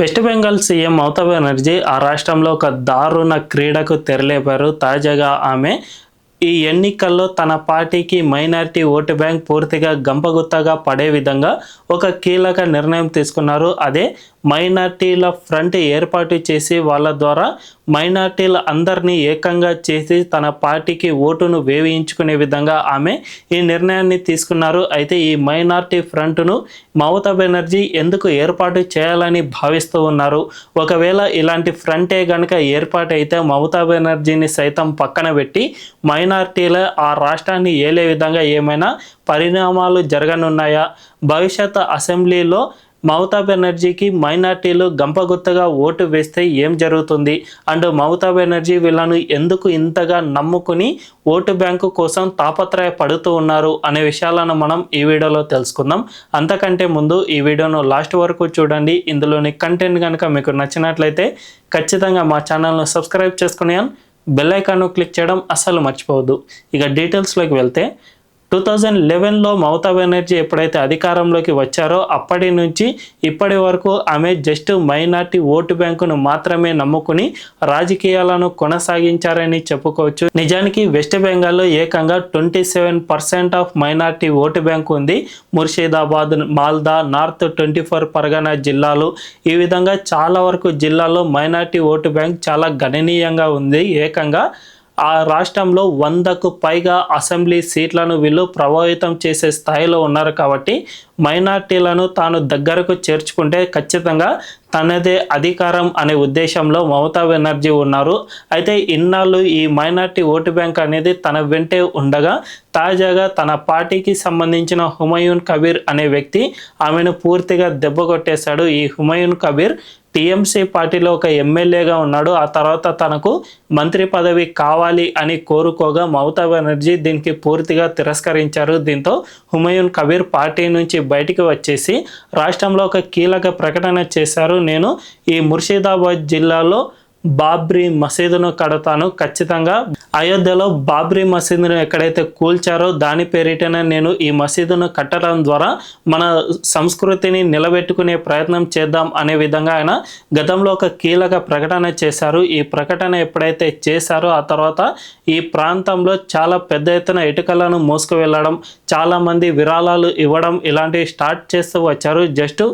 West Bengal CM Mamata Banerjee ఆ రాష్ట్రంలో ఒక దారుణ క్రీడకు తెరలేపారు. తాజాగా ఆమె ఈ ఎన్నికల్లో తన పార్టీకి మైనారిటీ ఓటు బ్యాంక్ పూర్తిగా గంపగుత్తగా పడే విధంగా ఒక కీలక నిర్ణయం తీసుకున్నారు. అదే మైనార్టీల ఫ్రంట్ ఏర్పాటు చేసి వాళ్ళ ద్వారా మైనార్టీల అందరినీ ఏకంగా చేసి తన పార్టీకి ఓటును వేయించుకునే విధంగా ఆమె ఈ నిర్ణయాన్ని తీసుకున్నారు. అయితే ఈ మైనార్టీ ఫ్రంట్ను మమతా బెనర్జీ ఎందుకు ఏర్పాటు చేయాలని భావిస్తూ ఉన్నారు? ఒకవేళ ఇలాంటి ఫ్రంటే గనుక ఏర్పాటు అయితే మమతా బెనర్జీని సైతం పక్కన పెట్టి మైనార్టీల ఆ రాష్ట్రాన్ని ఏలే విధంగా ఏమైనా పరిణామాలు జరగనున్నాయా? భవిష్యత్ అసెంబ్లీలో మమతా బెనర్జీకి మైనార్టీలు గంపగుత్తగా ఓటు వేస్తే ఏం జరుగుతుంది? అండ్ మమతా బెనర్జీ వీళ్ళను ఎందుకు ఇంతగా నమ్ముకుని ఓటు బ్యాంకు కోసం తాపత్రయపడుతూ ఉన్నారు అనే విషయాలను మనం ఈ వీడియోలో తెలుసుకుందాం. అంతకంటే ముందు ఈ వీడియోను లాస్ట్ వరకు చూడండి. ఇందులోని కంటెంట్ కనుక మీకు నచ్చినట్లయితే ఖచ్చితంగా మా ఛానల్ను సబ్స్క్రైబ్ చేసుకుని బెల్ ఐకాన్ను క్లిక్ చేయడం అస్సలు మర్చిపోవద్దు. ఇక డీటెయిల్స్లోకి వెళ్తే 2011లో మమతా బెనర్జీ ఎప్పుడైతే అధికారంలోకి వచ్చారో అప్పటి నుంచి ఇప్పటి వరకు ఆమె జస్ట్ మైనార్టీ ఓటు బ్యాంకును మాత్రమే నమ్ముకుని రాజకీయాలను కొనసాగించారని చెప్పుకోవచ్చు. నిజానికి వెస్ట్ బెంగాల్లో ఏకంగా 27% ఆఫ్ మైనార్టీ ఓటు బ్యాంకు ఉంది. ముర్షిదాబాద్, మాల్దా, నార్త్ 24 పరగనా జిల్లాలు, ఈ విధంగా చాలా వరకు జిల్లాల్లో మైనార్టీ ఓటు బ్యాంక్ చాలా గణనీయంగా ఉంది. ఏకంగా ఆ రాష్ట్రంలో 100కు పైగా అసెంబ్లీ సీట్లను వీళ్ళు ప్రభావితం చేసే స్థాయిలో ఉన్నారు. కాబట్టి మైనార్టీలను తాను దగ్గరకు చేర్చుకుంటే ఖచ్చితంగా తనదే అధికారం అనే ఉద్దేశంలో మమతా బెనర్జీ ఉన్నారు. అయితే ఇన్నాళ్ళు ఈ మైనార్టీ ఓటు బ్యాంక్ అనేది తన వెంటే ఉండగా తాజాగా తన పార్టీకి సంబంధించిన హుమయూన్ కబీర్ అనే వ్యక్తి ఆమెను పూర్తిగా దెబ్బ కొట్టేశాడు. ఈ హుమయూన్ కబీర్ టీఎంసీ పార్టీలో ఒక ఎమ్మెల్యేగా ఉన్నాడు. ఆ తర్వాత తనకు మంత్రి పదవి కావాలి అని కోరుకోగా మమతా బెనర్జీ దీనికి పూర్తిగా తిరస్కరించారు. దీంతో హుమయూన్ కబీర్ పార్టీ నుంచి బయటికి వచ్చేసి రాష్ట్రంలో ఒక కీలక ప్రకటన చేశారు. నేను ఈ ముర్షిదాబాద్ జిల్లాలో బాబ్రీ మసీదును కడతాను. ఖచ్చితంగా అయోధ్యలో బాబ్రీ మసీదును ఎక్కడైతే కూల్చారో దాని పేరిటనే నేను ఈ మసీదును కట్టడం ద్వారా మన సంస్కృతిని నిలబెట్టుకునే ప్రయత్నం చేద్దాం అనే విధంగా ఆయన గతంలో ఒక కీలక ప్రకటన చేశారు. ఈ ప్రకటన ఎప్పుడైతే చేశారో ఆ తర్వాత ఈ ప్రాంతంలో చాలా పెద్ద ఎత్తున ఇటుకలను మోసుకు వెళ్ళడం, చాలామంది విరాళాలు ఇవ్వడం ఇలాంటివి స్టార్ట్ చేస్తూ వచ్చారు. జస్ట్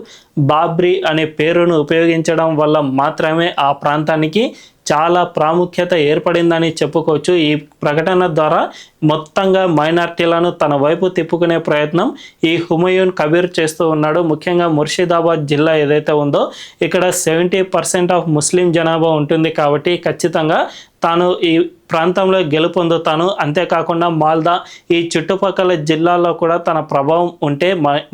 బాబ్రీ అనే పేరును ఉపయోగించడం వల్ల మాత్రమే ఆ ప్రాంతానికి చాలా ప్రాముఖ్యత ఏర్పడిందని చెప్పుకోవచ్చు. ఈ ప్రకటన ద్వారా మొత్తంగా మైనార్టీలను తన వైపు తిప్పుకునే ప్రయత్నం ఈ హుమయూన్ కబీర్ చేస్తూ ఉన్నాడు. ముఖ్యంగా ముర్షిదాబాద్ జిల్లా ఏదైతే ఉందో ఇక్కడ 70% ఆఫ్ ముస్లిం జనాభా ఉంటుంది. కాబట్టి ఖచ్చితంగా తాను ఈ ప్రాంతంలో గెలుపొందుతాను. అంతేకాకుండా మాల్దా ఈ చుట్టుపక్కల జిల్లాల్లో కూడా తన ప్రభావం ఉంటే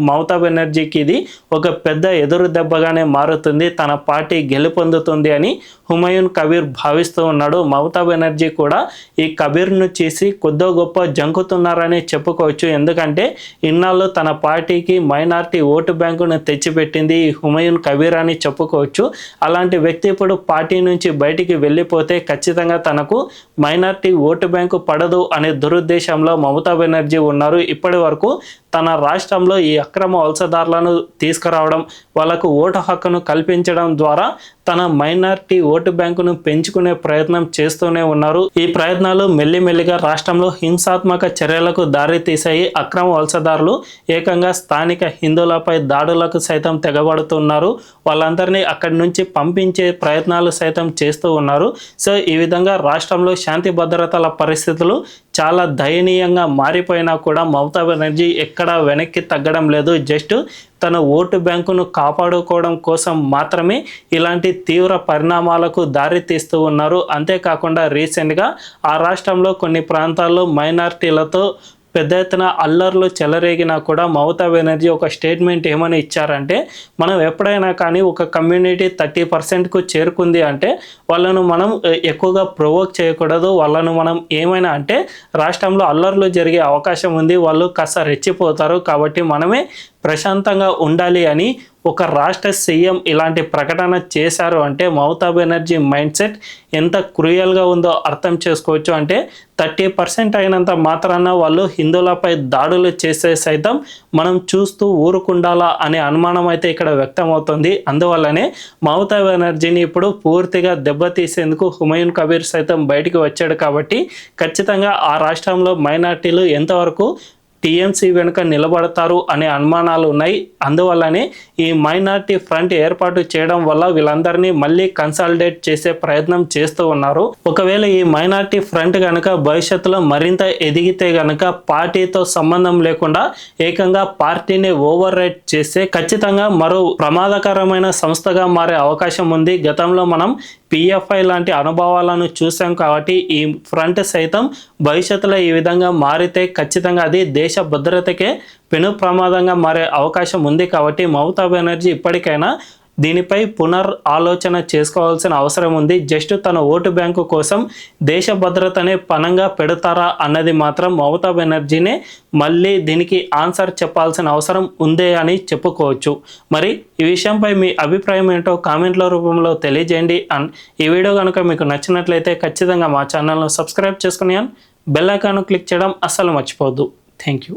మమతా బెనర్జీకి ఇది ఒక పెద్ద ఎదురు దెబ్బగానే మారుతుంది, తన పార్టీ గెలుపొందుతుంది అని హుమయూన్ కబీర్ భావిస్తూ ఉన్నాడు. మమతా బెనర్జీ కూడా ఈ కబీర్ను చేసి కొద్దో గొప్ప జంకుతున్నారని చెప్పుకోవచ్చు. ఎందుకంటే ఇన్నాళ్ళు తన పార్టీకి మైనార్టీ ఓటు బ్యాంకును తెచ్చిపెట్టింది ఈ హుమయూన్ కబీర్ అని చెప్పుకోవచ్చు. అలాంటి వ్యక్తి ఇప్పుడు పార్టీ నుంచి బయటికి వెళ్ళిపోతే ఖచ్చితంగా తనకు మైనార్టీ ఓటు బ్యాంకు పడదు అనే దురుద్దేశంలో మమతా బెనర్జీ ఉన్నారు. ఇప్పటి వరకు తన రాష్ట్రంలో ఈ అక్రమ వలసదారులను తీసుకురావడం, వాళ్ళకు ఓటు హక్కును కల్పించడం ద్వారా తన మైనార్టీ ఓటు బ్యాంకును పెంచుకునే ప్రయత్నం చేస్తూనే ఉన్నారు. ఈ ప్రయత్నాలు మెల్లిమెల్లిగా రాష్ట్రంలో హింసాత్మక చర్యలకు దారి తీసాయి. అక్రమ వలసదారులు ఏకంగా స్థానిక హిందువులపై దాడులకు సైతం తెగబడుతున్నారు. వాళ్ళందరినీ అక్కడి నుంచి పంపించే ప్రయత్నాలు సైతం చేస్తూ ఉన్నారు. సో ఈ విధంగా రాష్ట్రంలో శాంతి భద్రతల పరిస్థితులు చాలా దయనీయంగా మారిపోయినా కూడా మమతా బెనర్జీ ఎక్కడా వెనక్కి తగ్గడం లేదు. జస్ట్ తన ఓటు బ్యాంకును కాపాడుకోవడం కోసం మాత్రమే ఇలాంటి తీవ్ర పరిణామాలకు దారి తీస్తూ ఉన్నారు. అంతేకాకుండా రీసెంట్గా ఆ రాష్ట్రంలో కొన్ని ప్రాంతాల్లో మైనార్టీలతో పెద్ద ఎత్తున అల్లర్లు చెలరేగినా కూడా మమతా బెనర్జీ ఒక స్టేట్మెంట్ ఏమని ఇచ్చారంటే, మనం ఎప్పుడైనా కానీ ఒక కమ్యూనిటీ 30%కు చేరుకుంది అంటే వాళ్ళను మనం ఎక్కువగా ప్రొవోక్ చేయకూడదు. వాళ్ళను మనం ఏమైనా అంటే రాష్ట్రంలో అల్లర్లు జరిగే అవకాశం ఉంది, వాళ్ళు కాస్త రెచ్చిపోతారు. కాబట్టి మనమే ప్రశాంతంగా ఉండాలి అని ఒక రాష్ట్ర సీఎం ఇలాంటి ప్రకటన చేశారు అంటే మమతా బెనర్జీ మైండ్ సెట్ ఎంత క్రూయల్గా ఉందో అర్థం చేసుకోవచ్చు. అంటే 30% అయినంత మాత్రాన వాళ్ళు హిందువులపై దాడులు చేసే సైతం మనం చూస్తూ ఊరుకుండాలా అనే అనుమానం అయితే ఇక్కడ వ్యక్తమవుతుంది. అందువల్లనే మమతా బెనర్జీని ఇప్పుడు పూర్తిగా దెబ్బతీసేందుకు హుమాయూన్ కబీర్ సైతం బయటికి వచ్చాడు. కాబట్టి ఖచ్చితంగా ఆ రాష్ట్రంలో మైనార్టీలు ఎంతవరకు టీఎంసీ వెనుక నిలబడతారు అనే అనుమానాలు ఉన్నాయి. అందువల్లనే ఈ మైనార్టీ ఫ్రంట్ ఏర్పాటు చేయడం వల్ల వీళ్ళందరినీ మళ్ళీ కన్సాలిడేట్ చేసే ప్రయత్నం చేస్తూ ఉన్నారు. ఒకవేళ ఈ మైనార్టీ ఫ్రంట్ కనుక భవిష్యత్తులో మరింత ఎదిగితే కనుక పార్టీతో సంబంధం లేకుండా ఏకంగా పార్టీని ఓవర్ రైట్ చేస్తే ఖచ్చితంగా మరో ప్రమాదకరమైన సంస్థగా మారే అవకాశం ఉంది. గతంలో మనం పిఎఫ్ఐ లాంటి అనుభవాలను చూసాం. కాబట్టి ఈ ఫ్రంట్ సైతం భవిష్యత్తులో ఈ విధంగా మారితే ఖచ్చితంగా అది దేశ భద్రతకే పెను ప్రమాదంగా మారే అవకాశం ఉంది. కాబట్టి మమతా బెనర్జీ ఇప్పటికైనా దీనిపై ఆలోచన చేసుకోవాల్సిన అవసరం ఉంది. జస్ట్ తన ఓటు బ్యాంకు కోసం దేశ భద్రతనే పణంగా పెడతారా అన్నది మాత్రం మమతా బెనర్జీనే మళ్ళీ దీనికి ఆన్సర్ చెప్పాల్సిన అవసరం ఉందే అని చెప్పుకోవచ్చు. మరి ఈ విషయంపై మీ అభిప్రాయం ఏంటో కామెంట్ల రూపంలో తెలియజేయండి. అండ్ ఈ వీడియో కనుక మీకు నచ్చినట్లయితే ఖచ్చితంగా మా ఛానల్ను సబ్స్క్రైబ్ చేసుకుని బెల్ ఐకాన్ క్లిక్ చేయడం అస్సలు మర్చిపోవద్దు. Thank you.